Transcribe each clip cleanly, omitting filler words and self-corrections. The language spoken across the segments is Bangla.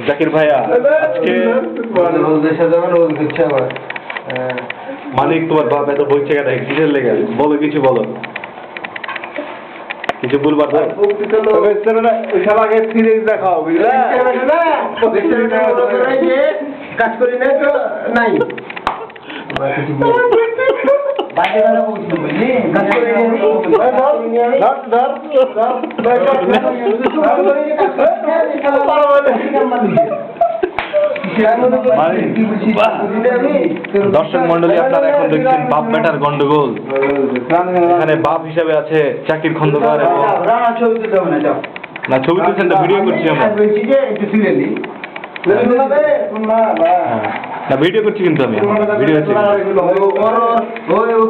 জাকির ভাইয়া মালিক তোমার বাপ এত বই থেকে দেয় কিসের লেগে বলো কিছু বলো কিছু বলবার আগে সিরিজ দেখাও কাজ করি না তো নাই দর্শক মন্ডলী আপনারা এখন দেখছেন বাপ বেটার গন্ডগোল। এখানে বাপ হিসাবে আছে জাকির খন্দকার এবং না ছবি তুলছেন তো ভিডিও করছি আমরা না ভিডিও করছি কিন্তু আমি ভিডিও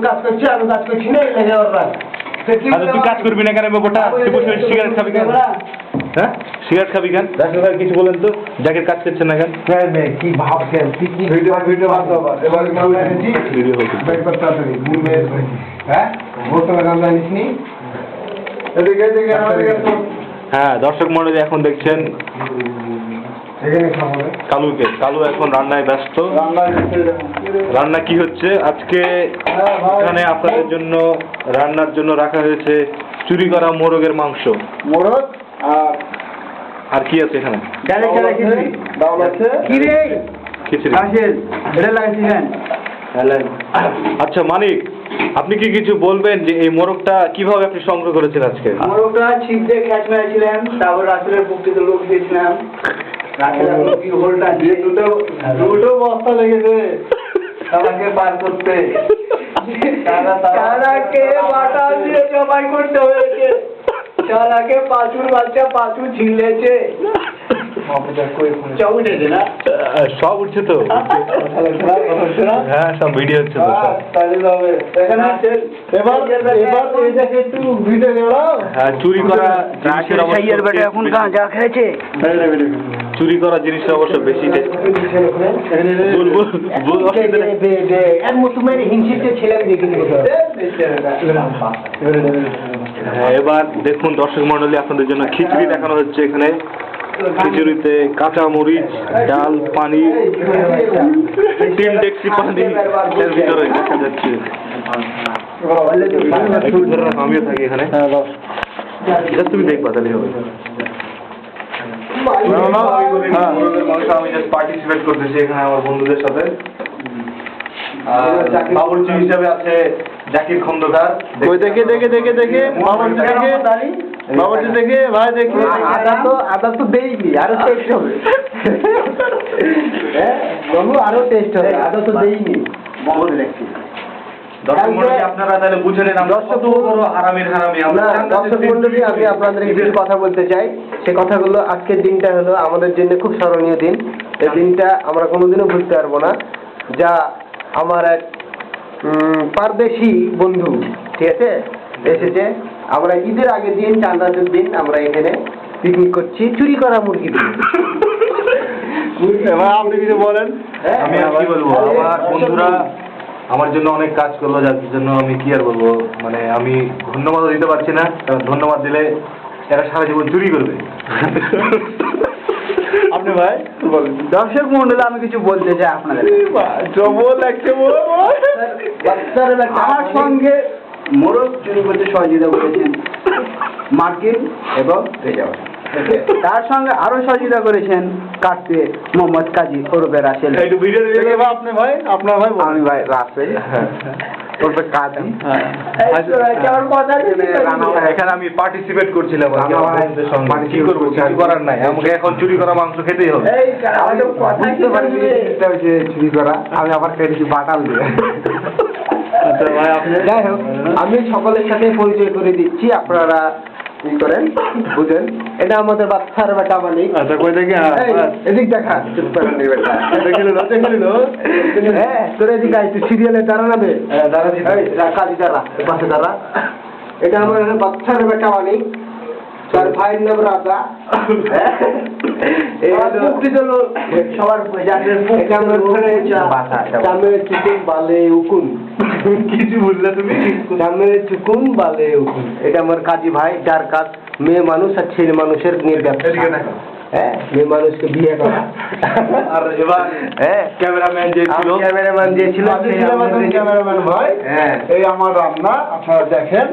কাজ করছি আমি কাজ করছি না আচ্ছা তুই কাজ করবি না কেন ব্যাপারটা তুই বসে সিগারেট খাবি কেন হ্যাঁ সিগারেট খাবি কেন জাকির ভাই কিছু বলেন তো জাকির কাজ করছেন না কেন কি ভাবছেন ভিডিও ভিডিও ভিডিও হচ্ছে হ্যাঁ জানিসনি হ্যাঁ দর্শক মন্ডলী এখন দেখছেন কালুকে কালু এখন রান্নায় ব্যস্ত রান্না কি হচ্ছে আজকে এখানে আপনাদের জন্য রান্নার জন্য রাখা হয়েছে চুরি করা মোরগের মাংস মোরগ আর কি আছে এখানে খিচুড়ি আচ্ছা মালিক আপনি কি কিছু বলবেন যে এই মোরগটা কিভাবে আপনি সংগ্রহ করেছেন আজকে মোরগটা ছিপ দিয়ে ক্যাচ মেরেছিলেন তারপর রাসেলের বুকটিতে লোক দিয়েছিলাম দুটো বস্তা লেগেছে তারাকে পার করতে তারাকে বাটা দিয়ে জবাই করতে হয়েছে তারাকে পাঁচুর বাচ্চা পাঁচু ঝিলেছে সব উঠেছে না সব উঠছে তো হ্যাঁ সব ভিডিও হচ্ছে তো হ্যাঁ চুরি করা এখন গাঁজা খেয়েছে চুরি করা জিনিসটা অবশ্য বেশি হ্যাঁ এবার দেখুন দর্শক মন্ডলী আপনাদের জন্য খিচুড়ি দেখানো হচ্ছে এখানে খিচুড়িতে কাঁচা মরিচ ডাল পানি 3 ডেকচি পানি এর ভিতরে দেখা যাচ্ছে আমিও থাকি এখানে তুমি দেখবা তাহলে হবে আমি জাস্ট পার্টিসিপেট করতেছি এখানে আমার বন্ধুদের সাথে বাবুর্চি হিসাবে আছে জাকির খন্দকার দেখে বাবুর্চি দেখে ভাই দেখে আদা তো দেইনি আরো টেস্ট হবে আরো টেস্ট হবে আদা তো দেইনি দর্শক মন্ডলী আপনারা তাহলে বুঝে নেন আমরা কত বড় হারামির হারামি আমরা দর্শক মন্ডলী আমি আপনাদের কিছু কথা বলতে চাই সেই কথাগুলো আজকের দিনটা হলো আমাদের জন্য খুব স্মরণীয় দিন এই দিনটা আমরা কোনোদিনও ভুলতে পারবো না যা আমার এক পারদেশি বন্ধু ঠিক আছে এসেছে আমরা ঈদের আগের দিন চাঁদাজের দিন আমরা এখানে পিকনিক করছি চুরি করা মুরগি দিয়ে এবার আপনি কিছু বলেন আমি আর কি বলবো আমার বন্ধুরা আমার জন্য অনেক কাজ করলো যার জন্য আমি কি আর বলবো মানে আমি ধন্যবাদও দিতে পারছি না কারণ ধন্যবাদ দিলে এরা সারা জীবন চুরি করবে আপনি ভাই দর্শক মন্ডলে আমি কিছু বলতে চাই আপনাদের আমার সঙ্গে মোরগ চুরি করতে সহযোগিতা করেছেন মার্কিন এবং রেজাউল তার সঙ্গে আরো সহযোগিতা করেছেন কাটতে মোহাম্মদ কাজী ওরফে রাসেল আপনি ভাই আপনার ভাই আমি ভাই রাসেল ওরফে কাজী এখানে আমি পার্টিসিপেট করছিলাম কি করবো কিছু করার নাই আমাকে এখন চুরি করা মাংস খেতেই হবে চুরি করা আমি আবার কেটেছি বাটাল দিয়ে যাই হোক আমি সকলের সাথে পরিচয় করে দিচ্ছি আপনারা করেন বুঝেন এটা আমাদের বাচ্চার বেটা মালিক আচ্ছা কই দেখি এদিক দেখা চুপ করে নি বেটা তোর এদিকে আয় তুই সিরিয়ালে দাঁড়াবে কাজী দাঁড়া পাশে দাঁড়া এটা আমার বাচ্চার বেটা মালিক তার ভাইয়ের নাম রাজা। সবার চুকুন বালে উকুন। কিছু বললে তুমি? চুকুন বালে উকুন। এটা আমার কাজী ভাই, যার কাজ মেয়ে মানুষ আর ছেলে মানুষের নিয়ে ব্যবসা। হ্যাঁ, মেয়ে মানুষকে বিয়ে করা। আর এবার ক্যামেরাম্যান যে ছিল, ক্যামেরাম্যান ভাই, এই আমার রান্না আপনারা দেখেন।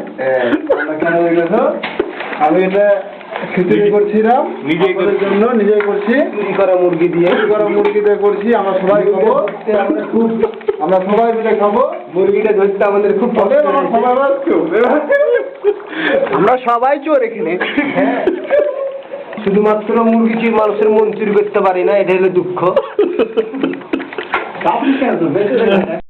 কেন আমি এটা খিচুড়ি করছিলাম নিজেই আপনাদের জন্য, নিজেই করছি। চুরি করা মুরগি দিয়ে করছি, আমরা সবাই খাবো। আমরা সবাই মিলে খাবো। মুরগিটা ধরতে আমাদের খুব কষ্ট হয়েছে। আমরা সবাই চোর এখানে। শুধুমাত্র মুরগি চুরি মানুষের মন চুরি করতে পারি না, এটা হলো দুঃখ।